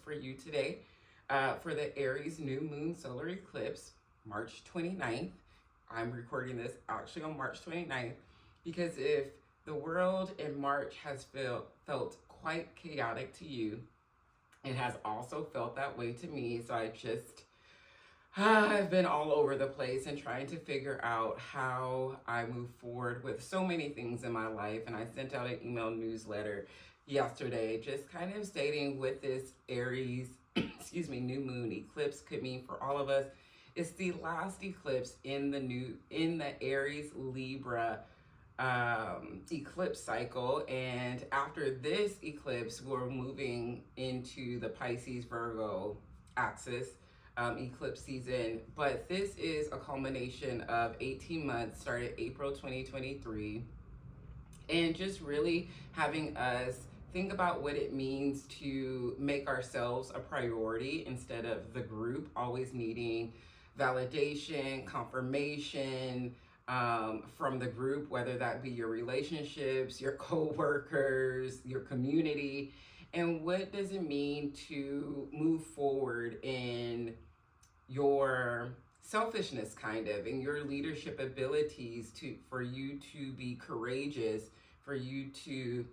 for you today for the Aries new moon solar eclipse, March 29th. I'm recording this actually on March 29th because if the world in March has felt quite chaotic to you, it has also felt that way to me. So I've been all over the place and trying to figure out how I move forward with so many things in my life. And I sent out an email newsletter yesterday just kind of stating what this Aries, new moon eclipse could mean for all of us. It's the last eclipse in the Aries Libra eclipse cycle, and after this eclipse we're moving into the Pisces Virgo axis eclipse season. But this is a culmination of 18 months, started April 2023, and just really having us think about what it means to make ourselves a priority instead of the group always needing validation, confirmation from the group, whether that be your relationships, your co-workers, your community. And what does it mean to move forward in your selfishness, kind of, and your leadership abilities for you to be courageous, for you to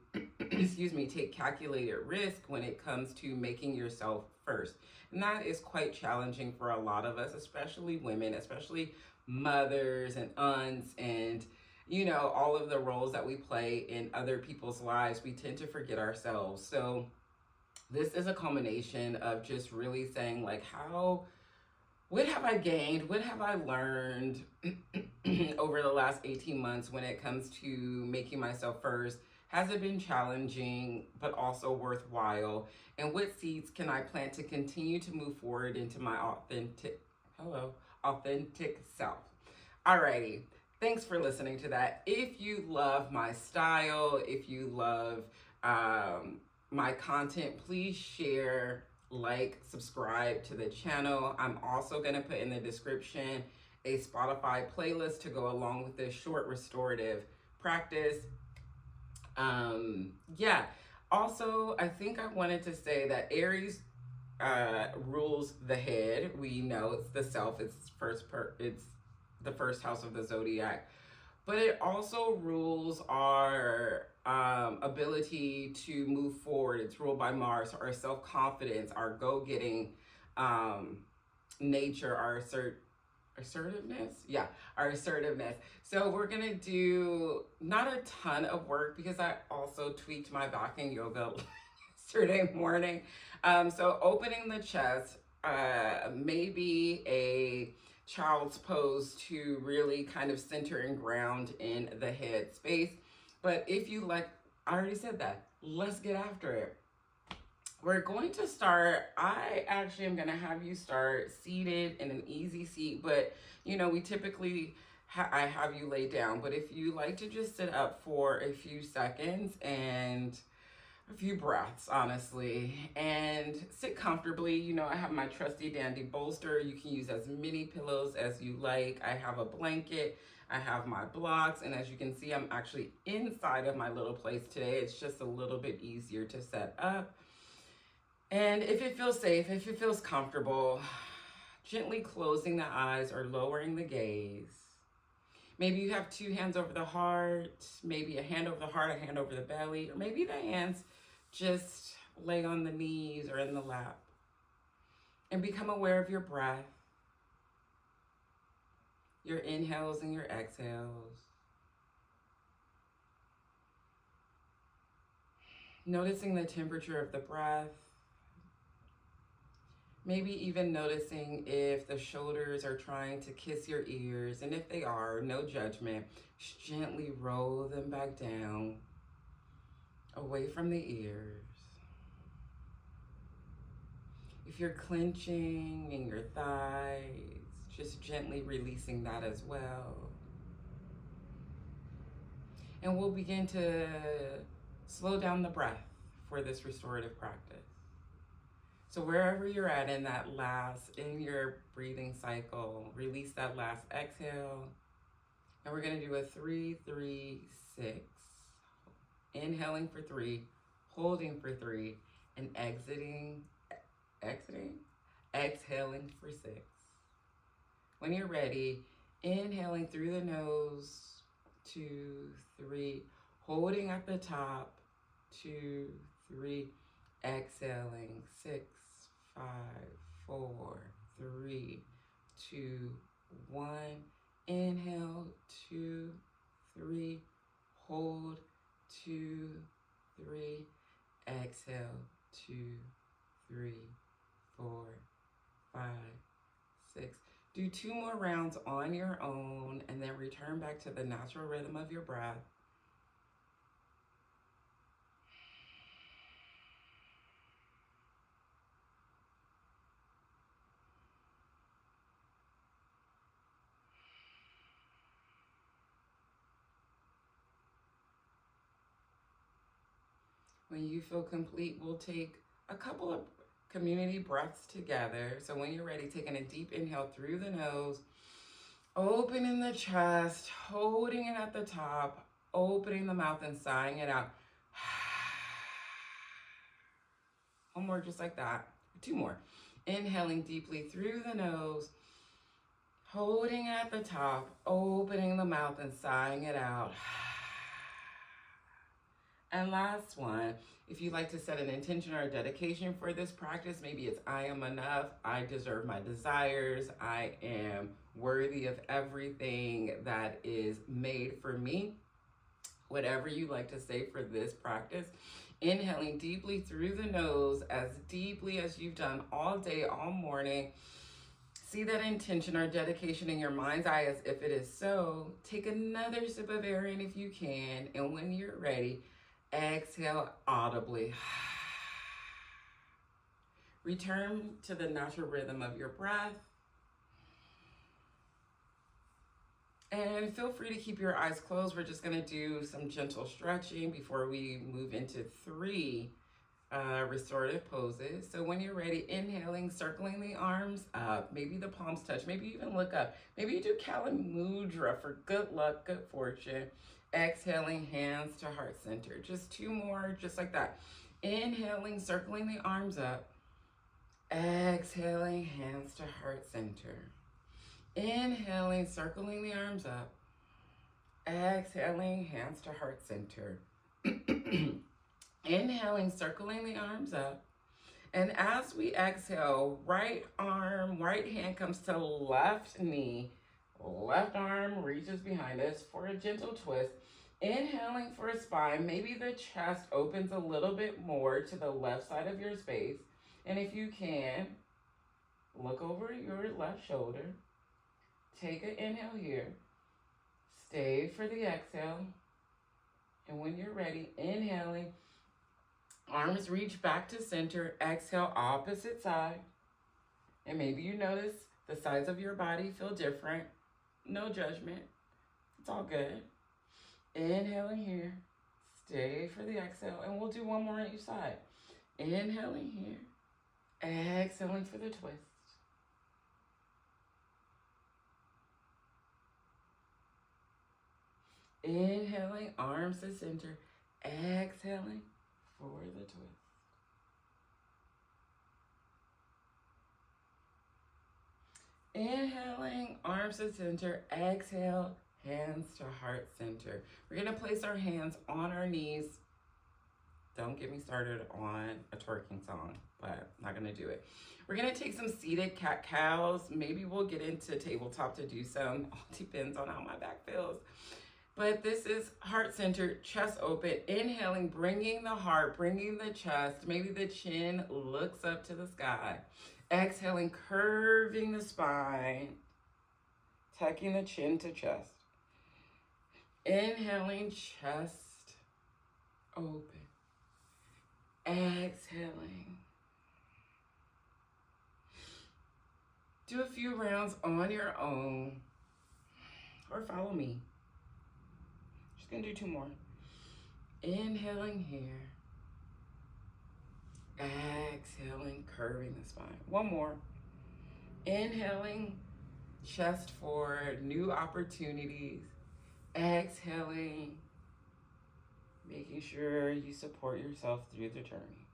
take calculated risk when it comes to making yourself first. And that is quite challenging for a lot of us, especially women, especially mothers and aunts, and all of the roles that we play in other people's lives. We tend to forget ourselves. So this is a culmination of just really saying, like, what have I gained? What have I learned over the last 18 months when it comes to making myself first? Has it been challenging, but also worthwhile? And what seeds can I plant to continue to move forward into my authentic self? Alrighty, thanks for listening to that. If you love my style, if you love my content, please share, like, subscribe to the channel. I'm also going to put in the description a Spotify playlist to go along with this short restorative practice. Also, I think I wanted to say that Aries rules the head. We know it's the self, it's the first house of the zodiac, but it also rules our ability to move forward. It's ruled by Mars, our self-confidence, our go-getting nature, our assertiveness. So we're gonna do not a ton of work because I also tweaked my back in yoga yesterday morning. So opening the chest, maybe a child's pose to really kind of center and ground in the head space. But if you like, I already said that, let's get after it. We're going to start, I actually am going to have you start seated in an easy seat, but we typically, I have you lay down, but if you like to just sit up for a few seconds and a few breaths, honestly, and sit comfortably. I have my trusty dandy bolster. You can use as many pillows as you like. I have a blanket, I have my blocks, and as you can see, I'm actually inside of my little place today. It's just a little bit easier to set up. And if it feels safe, if it feels comfortable, gently closing the eyes or lowering the gaze. Maybe you have two hands over the heart, maybe a hand over the heart, a hand over the belly, or maybe the hands just lay on the knees or in the lap. And become aware of your breath, your inhales and your exhales. Noticing the temperature of the breath. Maybe even noticing if the shoulders are trying to kiss your ears, and if they are, no judgment. Just gently roll them back down, away from the ears. If you're clenching in your thighs, just gently releasing that as well. And we'll begin to slow down the breath for this restorative practice. So wherever you're at in your breathing cycle, release that last exhale. And we're going to do a 3-3-6. Inhaling for 3, holding for 3, and exiting Exiting. Exhaling for 6. When you're ready, inhaling through the nose, 2, 3, holding at the top, 2, 3, exhaling, 6, 5, 4, 3, 2, 1, inhale, 2, 3, hold, 2, 3, exhale, 2, 3, 4, 5, 6. Do 2 more rounds on your own and then return back to the natural rhythm of your breath. When you feel complete, we'll take a couple of community breaths together. So when you're ready, taking a deep inhale through the nose, opening the chest, holding it at the top, opening the mouth and sighing it out. One more just like that. 2 more. Inhaling deeply through the nose, holding at the top, opening the mouth and sighing it out. And last one, if you'd like to set an intention or a dedication for this practice, maybe it's I am enough, I deserve my desires, I am worthy of everything that is made for me. Whatever you like to say for this practice, inhaling deeply through the nose, as deeply as you've done all day, all morning. See that intention or dedication in your mind's eye as if it is so. Take another sip of air in if you can, and when you're ready, exhale audibly. Return to the natural rhythm of your breath. And feel free to keep your eyes closed. We're just going to do some gentle stretching before we move into 3 restorative poses. So when you're ready, inhaling, circling the arms up, maybe the palms touch, maybe you even look up. Maybe you do Kali Mudra for good luck, good fortune. Exhaling, hands to heart center. Just 2 more, just like that. Inhaling, circling the arms up. Exhaling, hands to heart center. Inhaling, circling the arms up. Exhaling, hands to heart center. Inhaling, circling the arms up. And as we exhale, right arm, right hand comes to left knee. Left arm reaches behind us for a gentle twist. Inhaling for a spine. Maybe the chest opens a little bit more to the left side of your space. And if you can, look over your left shoulder. Take an inhale here. Stay for the exhale. And when you're ready, inhaling, arms reach back to center. Exhale, opposite side. And maybe you notice the sides of your body feel different. No judgment. It's all good. Inhaling here. Stay for the exhale. And we'll do 1 more on each side. Inhaling here. Exhaling for the twist. Inhaling, arms to center. Exhaling for the twist. Inhaling, arms to center. Exhale, hands to heart center. We're going to place our hands on our knees. Don't get me started on a twerking song, but I'm not going to do it. We're going to take some seated cat-cows. Maybe we'll get into tabletop to do some. All depends on how my back feels. But this is heart centered, chest open. Inhaling, bringing the heart, bringing the chest. Maybe the chin looks up to the sky. Exhaling, curving the spine. Tucking the chin to chest. Inhaling, chest open. Exhaling. Do a few rounds on your own or follow me. Just gonna do 2 more. Inhaling here. Exhaling, curving the spine. 1 more. Inhaling, chest forward, new opportunities. Exhaling, making sure you support yourself through the journey.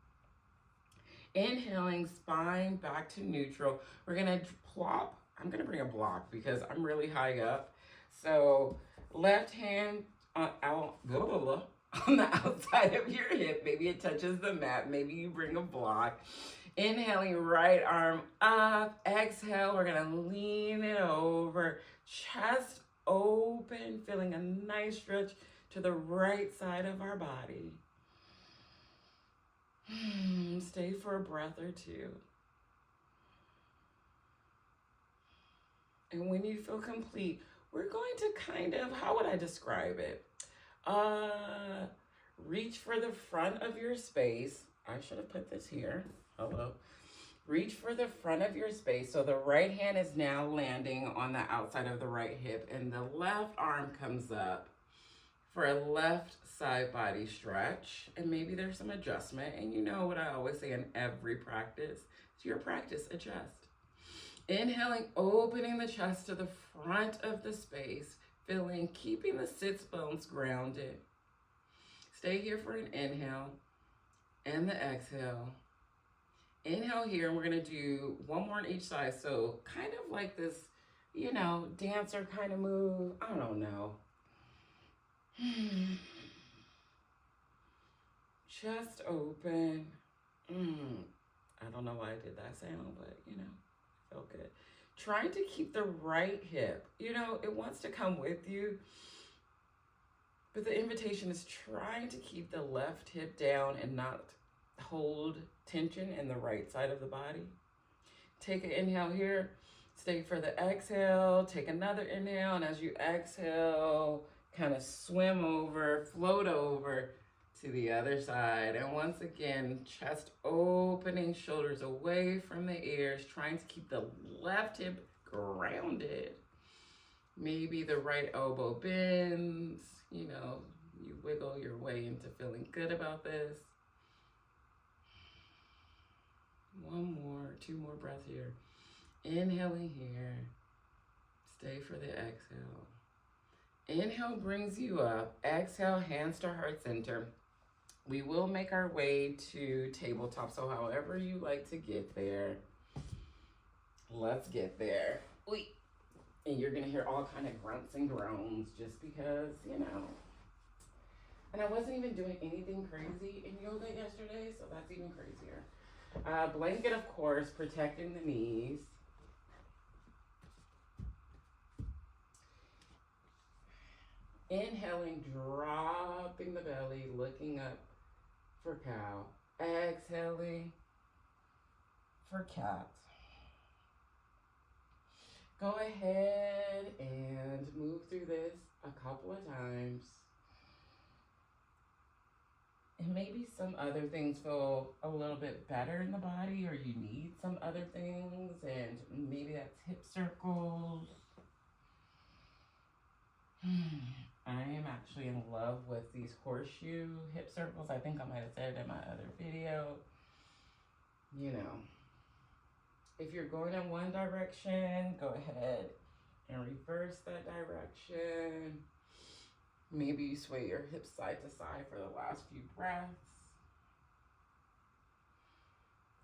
Inhaling, spine back to neutral. We're gonna plop. I'm gonna bring a block because I'm really high up. So left hand out, on the outside of your hip. Maybe it touches the mat. Maybe you bring a block. Inhaling, right arm up. Exhale, we're gonna lean it over. Chest open, feeling a nice stretch to the right side of our body. Stay for a breath or two. And when you feel complete, we're going to kind of, how would I describe it? Reach for the front of your space. I should have put this here. Hello. Reach for the front of your space. So the right hand is now landing on the outside of the right hip, and the left arm comes up for a left side body stretch. And maybe there's some adjustment. And you know what I always say in every practice, it's your practice, adjust. Inhaling, opening the chest to the front of the space, feeling, keeping the sits bones grounded. Stay here for an inhale and the exhale. Inhale here, and we're gonna do one more on each side. So kind of like this, dancer kind of move. I don't know. Chest open. I don't know why I did that sound, but felt good. Trying to keep the right hip. It wants to come with you, but the invitation is trying to keep the left hip down and not hold tension in the right side of the body. Take an inhale here. Stay for the exhale. Take another inhale, and as you exhale, kind of swim over, float over to the other side. And once again, chest opening, shoulders away from the ears, trying to keep the left hip grounded. Maybe the right elbow bends, you wiggle your way into feeling good about this. Two more breaths here. Inhaling here. Stay for the exhale. Inhale brings you up. Exhale, hands to heart center. We will make our way to tabletop, so however you like to get there, let's get there. And you're gonna hear all kind of grunts and groans just because, And I wasn't even doing anything crazy in yoga yesterday, so that's even crazier. Blanket, of course, protecting the knees. Inhaling, dropping the belly, looking up for cow. Exhaling for cat. Go ahead and move through this a couple of times. And maybe some other things feel a little bit better in the body, or you need some other things, and maybe that's hip circles. I am actually in love with these horseshoe hip circles. I think I might have said it in my other video. If you're going in one direction, go ahead and reverse that direction. Maybe you sway your hips side to side for the last few breaths.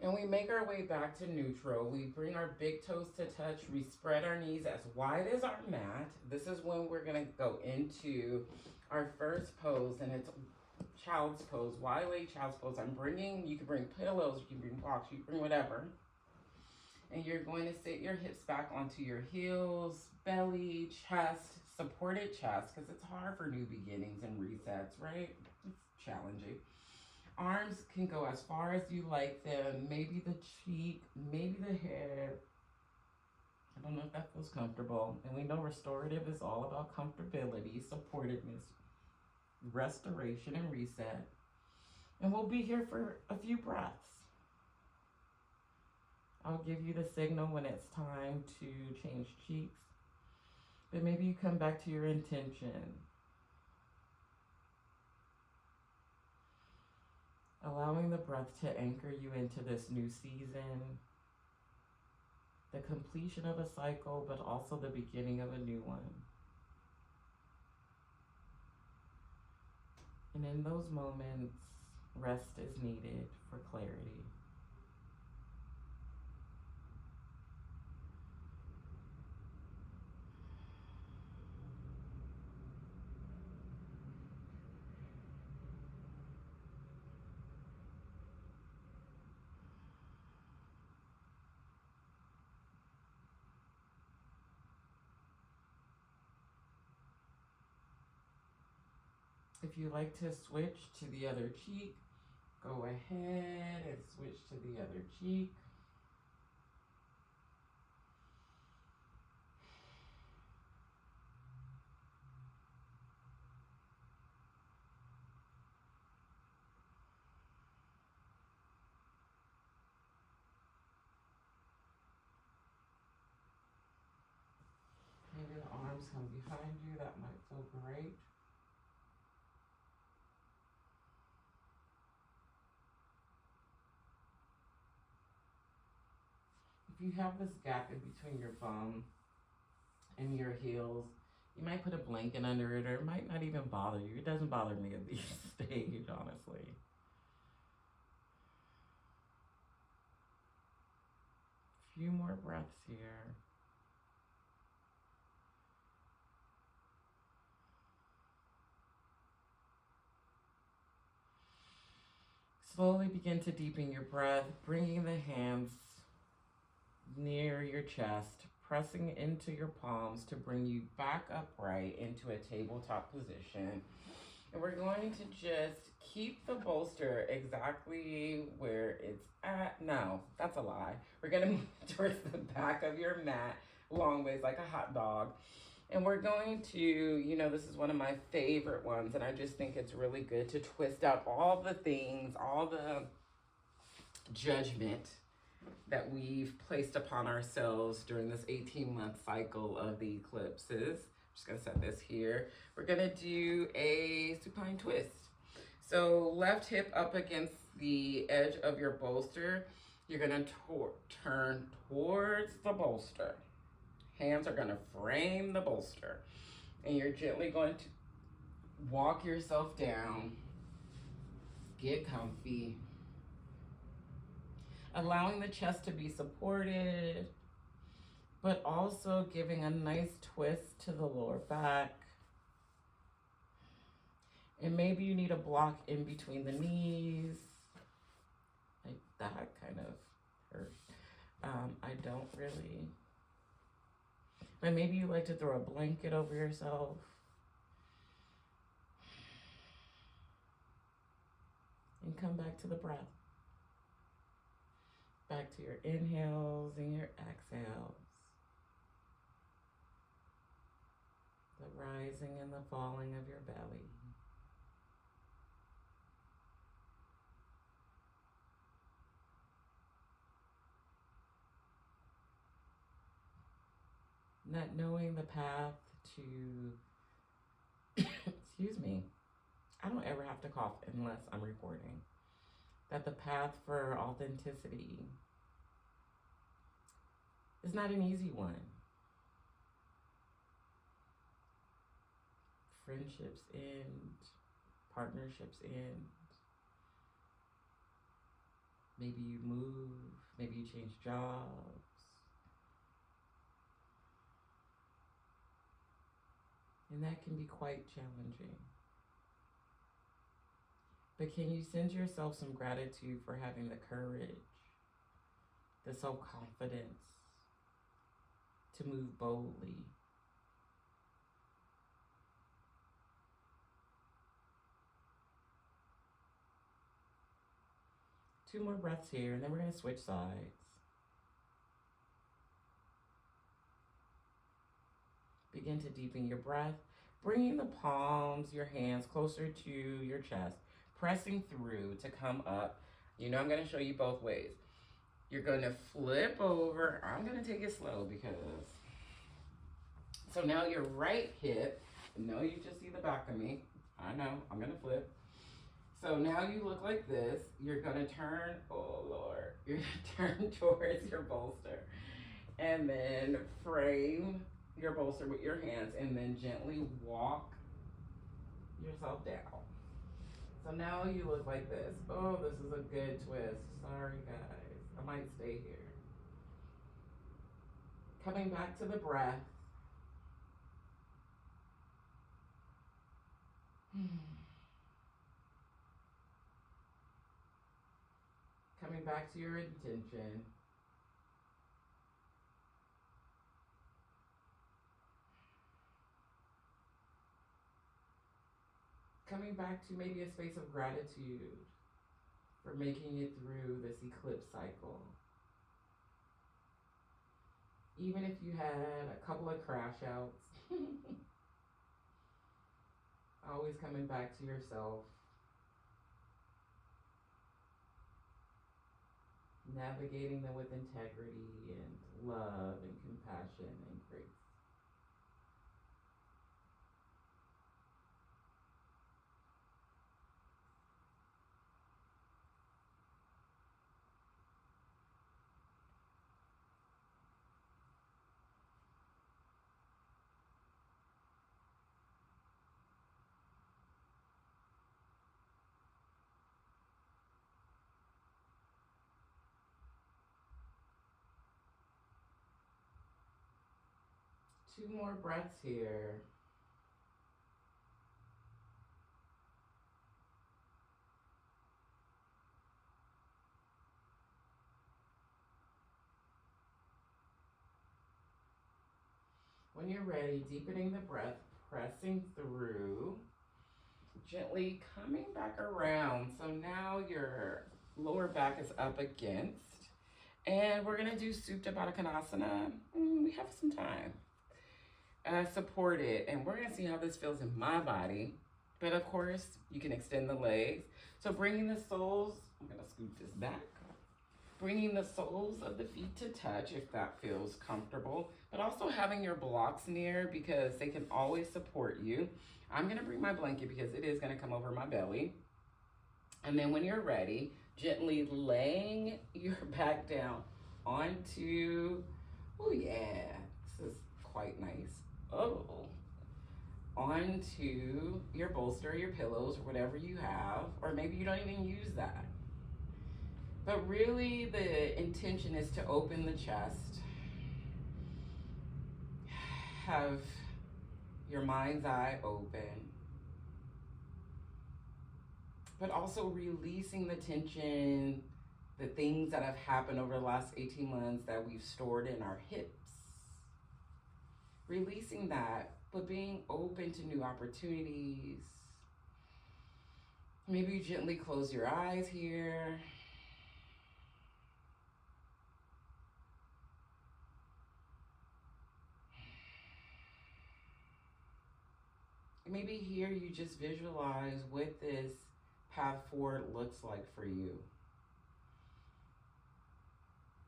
And we make our way back to neutral. We bring our big toes to touch. We spread our knees as wide as our mat. This is when we're gonna go into our first pose, and it's child's pose, wide leg child's pose. You can bring pillows, you can bring blocks, you can bring whatever. And you're going to sit your hips back onto your heels, belly, chest, supported chest, because it's hard for new beginnings and resets, right? It's challenging. Arms can go as far as you like them, maybe the cheek, maybe the head. I don't know if that feels comfortable. And we know restorative is all about comfortability, supportiveness, restoration, and reset. And we'll be here for a few breaths. I'll give you the signal when it's time to change cheeks. But maybe you come back to your intention. Allowing the breath to anchor you into this new season. The completion of a cycle, but also the beginning of a new one. And in those moments, rest is needed for clarity. If you like to switch to the other cheek, go ahead and switch to the other cheek. Maybe the arms come behind you. That might feel great. If you have this gap in between your bum and your heels, you might put a blanket under it, or it might not even bother you. It doesn't bother me at this stage, honestly. A few more breaths here. Slowly begin to deepen your breath, bringing the hands near your chest, pressing into your palms to bring you back upright into a tabletop position. And we're going to just keep the bolster exactly where it's at. No, that's a lie. We're going to move towards the back of your mat, long ways like a hot dog. And we're going to, this is one of my favorite ones, and I just think it's really good to twist out all the things, all the judgment that we've placed upon ourselves during this 18-month cycle of the eclipses. I'm just gonna set this here. We're gonna do a supine twist. So left hip up against the edge of your bolster. You're gonna turn towards the bolster. Hands are gonna frame the bolster. And you're gently going to walk yourself down. Get comfy. Allowing the chest to be supported, but also giving a nice twist to the lower back. And maybe you need a block in between the knees. Like that kind of hurt. I don't really. But maybe you like to throw a blanket over yourself. And come back to the breath. Back to your inhales and your exhales. The rising and the falling of your belly. Not knowing the path to, excuse me, I don't ever have to cough unless I'm recording. That the path for authenticity is not an easy one. Friendships end, partnerships end. Maybe you move, maybe you change jobs. And that can be quite challenging. But can you send yourself some gratitude for having the courage, the self-confidence to move boldly? Two more breaths here, and then we're going to switch sides. Begin to deepen your breath, bringing the palms, your hands closer to your chest, pressing through to come up. I'm going to show you both ways. You're going to flip over. I'm going to take it slow because... So now your right hip, no, you just see the back of me. I know, I'm going to flip. So now you look like this. You're going to turn, oh Lord, you're going to turn towards your bolster. And then frame your bolster with your hands and then gently walk yourself down. So now you look like this. Oh, this is a good twist. Sorry, guys. I might stay here. Coming back to the breath. Coming back to your intention. coming back to maybe a space of gratitude for making it through this eclipse cycle. Even if you had a couple of crash outs, always coming back to yourself, navigating them with integrity and love and compassion and grace. Two more breaths here. When you're ready, deepening the breath, pressing through, gently coming back around. So now your lower back is up against, and we're gonna do Supta Baddha Konasana. We have some time. Support it, and we're gonna see how this feels in my body. But of course, you can extend the legs. So bringing the soles, I'm gonna scoot this back. Bringing the soles of the feet to touch if that feels comfortable, but also having your blocks near because they can always support you. I'm gonna bring my blanket because it is gonna come over my belly. And then when you're ready, gently laying your back down onto, oh yeah, this is quite nice. Onto your bolster, your pillows, or whatever you have, or maybe you don't even use that. But really the intention is to open the chest, have your mind's eye open, but also releasing the tension, the things that have happened over the last 18 months that we've stored in our hips. Releasing that, but being open to new opportunities. Maybe you gently close your eyes here. Maybe here you just visualize what this path forward looks like for you.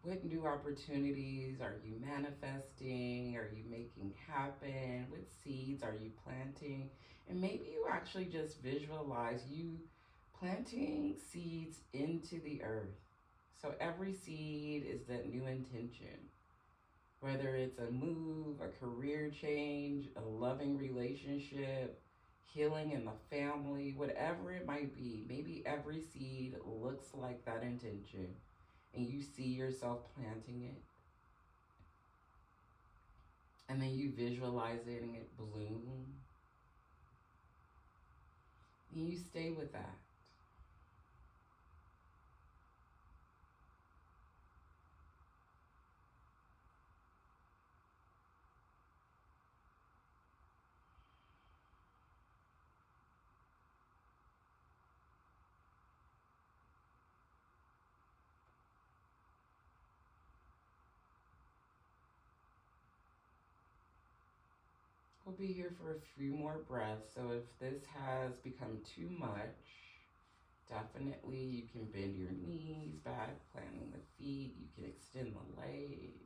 What new opportunities are you manifesting? Are you making happen? What seeds are you planting? And maybe you actually just visualize you planting seeds into the earth. So every seed is that new intention. Whether it's a move, a career change, a loving relationship, healing in the family, whatever it might be, maybe every seed looks like that intention and you see yourself planting it. And then you visualize it and it bloom. And you stay with that. We'll be here for a few more breaths. So if this has become too much, definitely you can bend your knees back, planting the feet. You can extend the legs.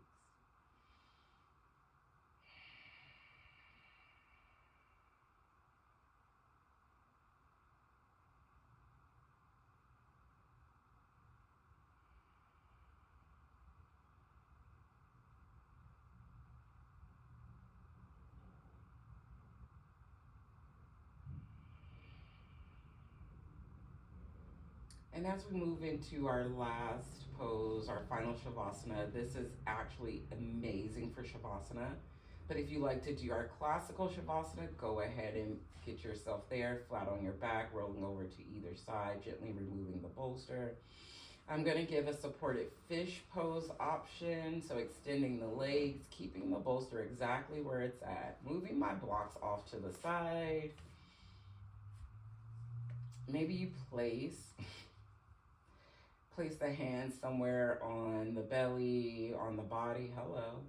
And as we move into our last pose, our final Shavasana, this is actually amazing for Shavasana. But if you like to do our classical Shavasana, go ahead and get yourself there, flat on your back, rolling over to either side, gently removing the bolster. I'm gonna give a supported fish pose option, so extending the legs, keeping the bolster exactly where it's at, moving my blocks off to the side, maybe you place the hand somewhere on the belly, on the body. Hello.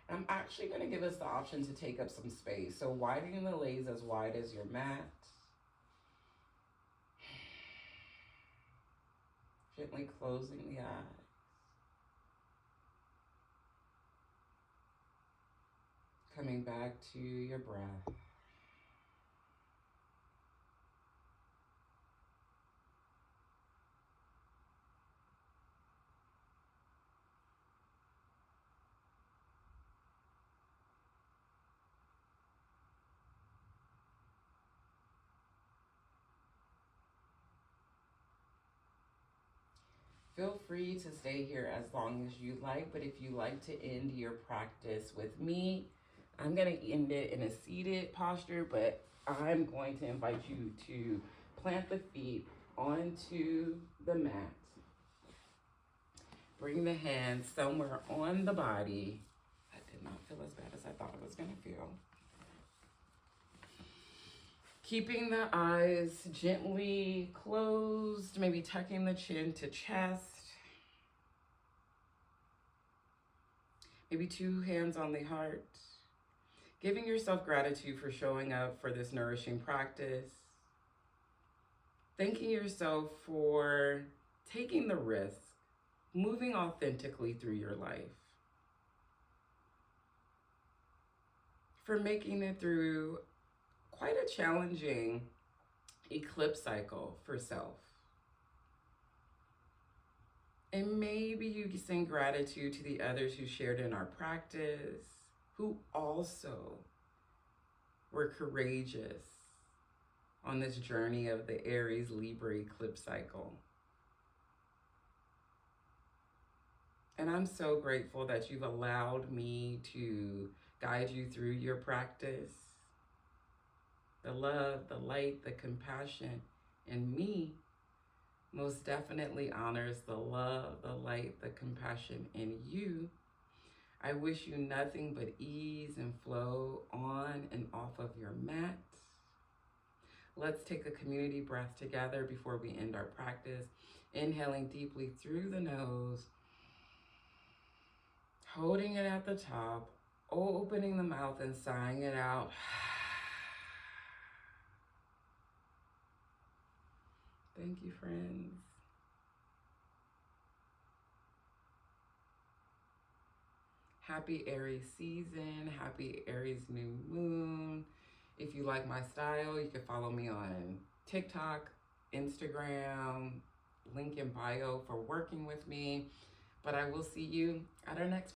I'm actually going to give us the option to take up some space. So widening the legs as wide as your mat. Gently closing the eyes. Coming back to your breath. Feel free to stay here as long as you like, but if you like to end your practice with me, I'm going to end it in a seated posture, but I'm going to invite you to plant the feet onto the mat. Bring the hands somewhere on the body. That did not feel as bad as I thought it was going to feel. Keeping the eyes gently closed, maybe tucking the chin to chest. Maybe 2 hands on the heart. Giving yourself gratitude for showing up for this nourishing practice. Thanking yourself for taking the risk, moving authentically through your life. For making it through quite a challenging eclipse cycle for self. And maybe you send gratitude to the others who shared in our practice, who also were courageous on this journey of the Aries Libra eclipse cycle. And I'm so grateful that you've allowed me to guide you through your practice. The love, the light, the compassion in me most definitely honors the love, the light, the compassion in you. I wish you nothing but ease and flow on and off of your mat. Let's take a community breath together before we end our practice. Inhaling deeply through the nose, holding it at the top, opening the mouth and sighing it out. Thank you, friends. Happy Aries season, happy Aries new moon. If you like my style, you can follow me on TikTok, Instagram, link in bio for working with me. But I will see you at our next